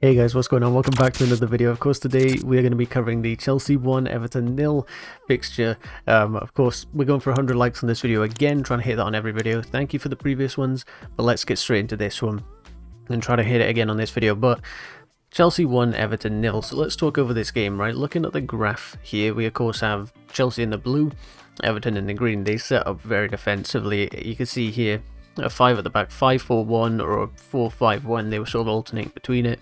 Hey guys, what's going on? Welcome back to another video. Of course, today we are going to be covering the Chelsea 1, Everton 0 fixture. Of course, we're going for 100 likes on this video again, trying to hit that on every video. Thank you for the previous ones, but let's get straight into this one and try to hit it again on this video. But Chelsea 1, Everton 0. So let's talk over this game, right? Looking at the graph here, we of course have Chelsea in the blue, Everton in the green. They set up very defensively. You can see here a 5 at the back, 5-4-1 or a 4-5-1. They were sort of alternating between it.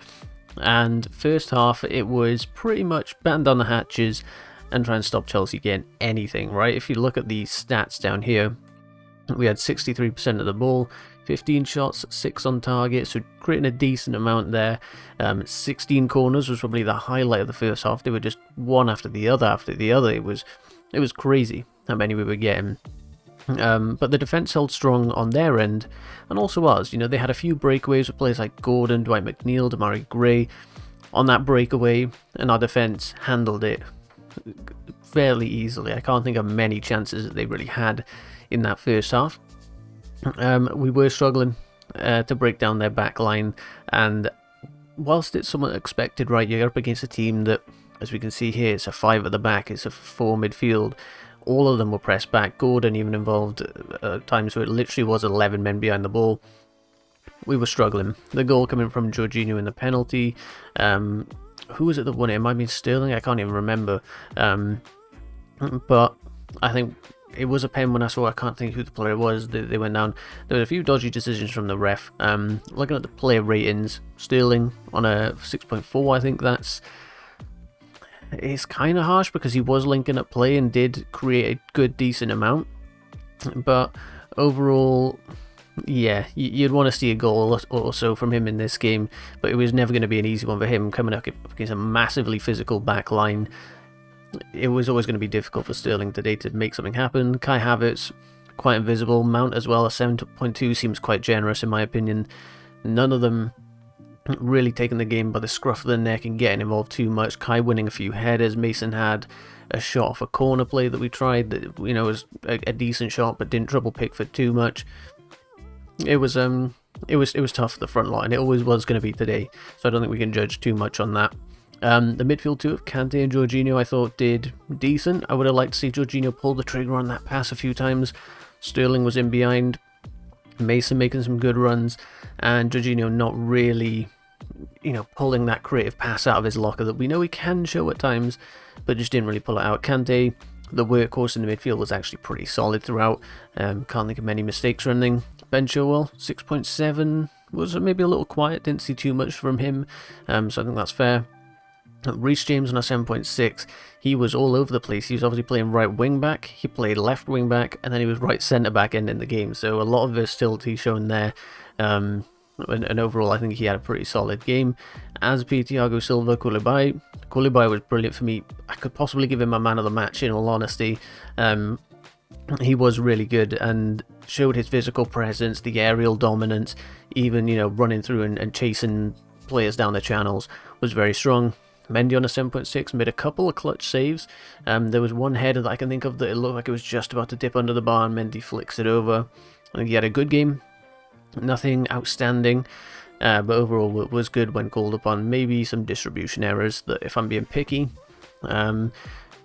And first half, it was pretty much batten down the hatches and try and stop Chelsea getting anything, right? If you look at the stats down here, we had 63% of the ball, 15 shots, 6 on target, so creating a decent amount there. 16 corners was probably the highlight of the first half. They were just one after the other. It was crazy how many we were getting. But the defence held strong on their end, and also ours. You know, they had a few breakaways with players like Gordon, Dwight McNeil, Demarai Gray on that breakaway, and our defence handled it fairly easily. I can't think of many chances that they really had in that first half. We were struggling to break down their back line, and whilst it's somewhat expected, right, you're up against a team that, as we can see here, it's a 5 at the back, it's a 4 midfield. All of them were pressed back. Gordon even involved times where it literally was 11 men behind the ball. We were struggling. The goal coming from Jorginho in the penalty. Who was it that won it? It might have been Sterling. I can't even remember. But I think it was a pen when I saw. I can't think who the player was. They went down. There were a few dodgy decisions from the ref. Looking at the player ratings, Sterling on a 6.4. I think it's kind of harsh because he was linking up play and did create a good, decent amount. But overall, yeah, you'd want to see a goal or so from him in this game. But it was never going to be an easy one for him coming up against a massively physical back line. It was always going to be difficult for Sterling today to make something happen. Kai Havertz, quite invisible. Mount as well, a 7.2 seems quite generous in my opinion. None of them really taking the game by the scruff of the neck and getting involved too much. Kai winning a few headers. Mason had a shot off a corner play that we tried that, you know, was a decent shot but didn't trouble Pickford too much. It was tough, the front line. It always was going to be today, so I don't think we can judge too much on that. The midfield two of Kante and Jorginho I thought did decent. I would have liked to see Jorginho pull the trigger on that pass a few times. Sterling was in behind. Mason making some good runs, and Jorginho not really, you know, pulling that creative pass out of his locker that we know he can show at times, but just didn't really pull it out. Kante, the workhorse in the midfield, was actually pretty solid throughout. Can't think of many mistakes or anything. Ben Chilwell, 6.7, was maybe a little quiet, didn't see too much from him, so I think that's fair. Reece James on a 7.6, he was all over the place. He was obviously playing right wing back, he played left wing back, and then he was right centre back ending the game. So a lot of versatility shown there. And overall, I think he had a pretty solid game. As per Thiago Silva, Koulibaly was brilliant for me. I could possibly give him a man of the match in all honesty. He was really good and showed his physical presence, the aerial dominance, even, you know, running through and chasing players down the channels was very strong. Mendy on a 7.6 made a couple of clutch saves. There was one header that I can think of that it looked like it was just about to dip under the bar and Mendy flicks it over. I think he had a good game. Nothing outstanding, but overall it was good when called upon. Maybe some distribution errors that, if I'm being picky.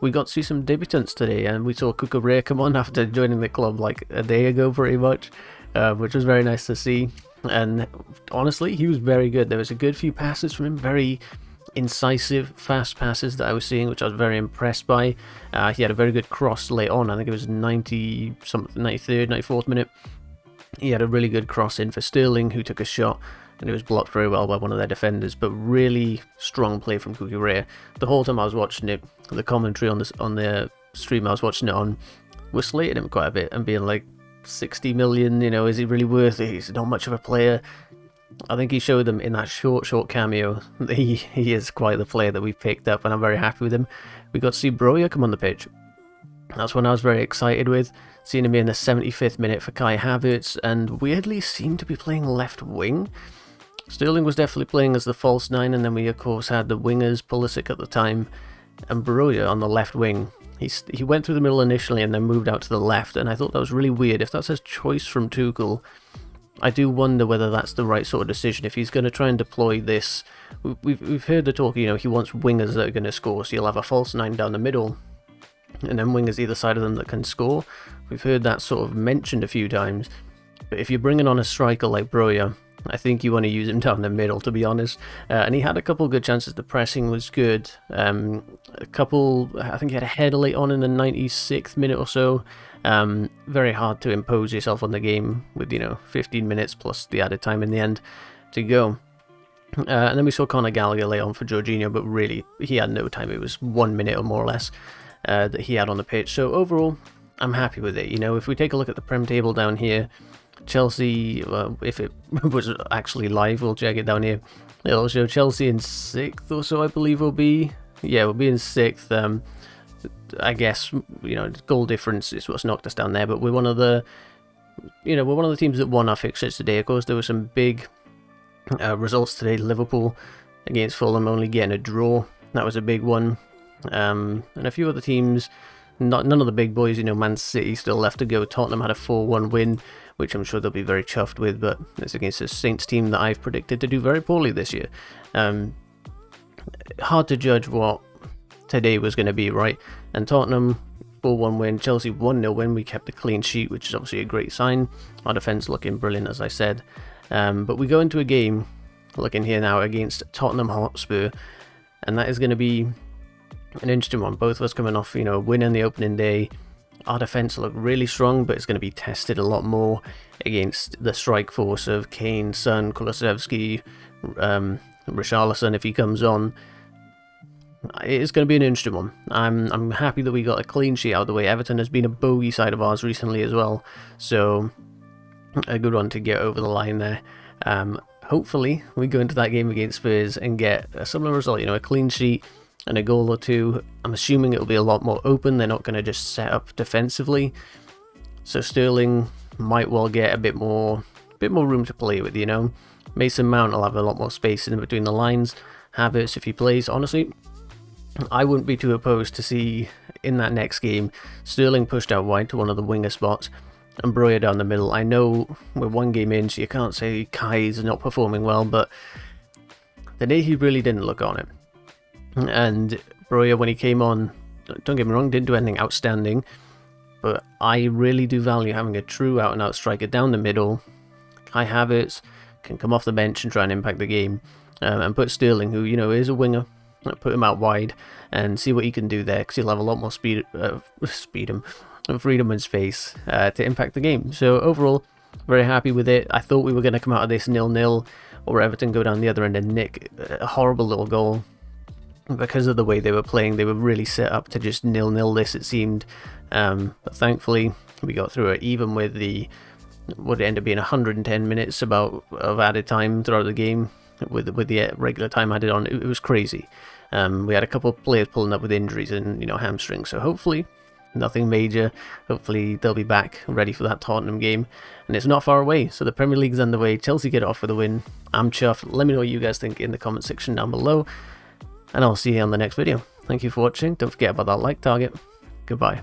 We got to see some debutants today, and we saw Cucurella come on after joining the club like a day ago pretty much, which was very nice to see. And honestly, he was very good. There was a good few passes from him, very incisive, fast passes that I was seeing, which I was very impressed by. He had a very good cross late on. I think it was 93rd, 94th minute. He had a really good cross in for Sterling, who took a shot, and it was blocked very well by one of their defenders. But really strong play from Cucurella. The whole time I was watching it, the commentary on the stream I was watching it on was slating him quite a bit and being like, 60 million, you know, is he really worth it? He's not much of a player. I think he showed them in that short cameo that he is quite the player that we've picked up, and I'm very happy with him. We got to see Broja come on the pitch. That's one I was very excited with, seeing him in the 75th minute for Kai Havertz, and weirdly seemed to be playing left wing. Sterling was definitely playing as the false 9, and then we of course had the wingers, Pulisic at the time, and Broja on the left wing. He went through the middle initially and then moved out to the left, and I thought that was really weird. If that's his choice from Tuchel, I do wonder whether that's the right sort of decision. If he's going to try and deploy this, we've heard the talk, you know, he wants wingers that are going to score, so you'll have a false 9 down the middle, and then wingers either side of them that can score. We've heard that sort of mentioned a few times, but if you're bringing on a striker like Broja, I think you want to use him down the middle, to be honest. And he had a couple good chances. The pressing was good. A couple, I think he had a header late on in the 96th minute or so. Very hard to impose yourself on the game with, you know, 15 minutes plus the added time in the end to go. And then we saw Conor Gallagher lay on for Jorginho, but really he had no time. It was 1 minute or more or less that he had on the pitch. So overall, I'm happy with it. You know, if we take a look at the Prem table down here, Chelsea, if it was actually live, we'll check it down here. It'll show Chelsea in 6th or so, I believe we'll be. Yeah, we'll be in 6th. I guess, you know, goal difference is what's knocked us down there, but we're one of the, you know, we're one of the teams that won our fixtures today. Of course, there were some big results today. Liverpool against Fulham only getting a draw. That was a big one. And a few other teams, none of the big boys, you know, Man City still left to go. Tottenham had a 4-1 win, which I'm sure they'll be very chuffed with, but it's against a Saints team that I've predicted to do very poorly this year. Hard to judge what today was going to be, right? And Tottenham, 4-1 win, Chelsea 1-0 win. We kept the clean sheet, which is obviously a great sign. Our defence looking brilliant, as I said. But we go into a game, looking here now, against Tottenham Hotspur, and that is going to be an interesting one. Both of us coming off, you know, winning the opening day. Our defence looked really strong, but it's going to be tested a lot more against the strike force of Kane, Son, Kulusevski, Richarlison if he comes on. It's going to be an interesting one. I'm happy that we got a clean sheet out of the way. Everton has been a bogey side of ours recently as well, so a good one to get over the line there. Hopefully we go into that game against Spurs and get a similar result, you know, a clean sheet and a goal or two. I'm assuming it'll be a lot more open. They're not going to just set up defensively, so Sterling might well get a bit more room to play with, you know. Mason Mount will have a lot more space in between the lines. Havertz, if he plays, honestly, I wouldn't be too opposed to see in that next game Sterling pushed out wide to one of the winger spots and Broja down the middle. I know we're 1 game in, so you can't say Kai's not performing well, but today he really didn't look on it. And Broja, when he came on, don't get me wrong, didn't do anything outstanding, but I really do value having a true out-and-out striker down the middle. Kai Havertz can come off the bench and try and impact the game, and put Sterling, who, you know, is a winger, put him out wide and see what he can do there, because he'll have a lot more freedom and space to impact the game. So overall, very happy with it. I thought we were going to come out of this 0-0, or Everton go down the other end and nick a horrible little goal. Because of the way they were playing, they were really set up to just 0-0 this, it seemed. But thankfully, we got through it, even with the, what ended up being 110 minutes of added time throughout the game, with the regular time added on. It was crazy. We had a couple of players pulling up with injuries and, you know, hamstrings, so hopefully nothing major. Hopefully they'll be back ready for that Tottenham game, and it's not far away, so the Premier League's underway. Chelsea get off with a win. I'm chuffed. Let me know what you guys think in the comment section down below, and I'll see you on the next video. Thank you for watching. Don't forget about that like target. Goodbye.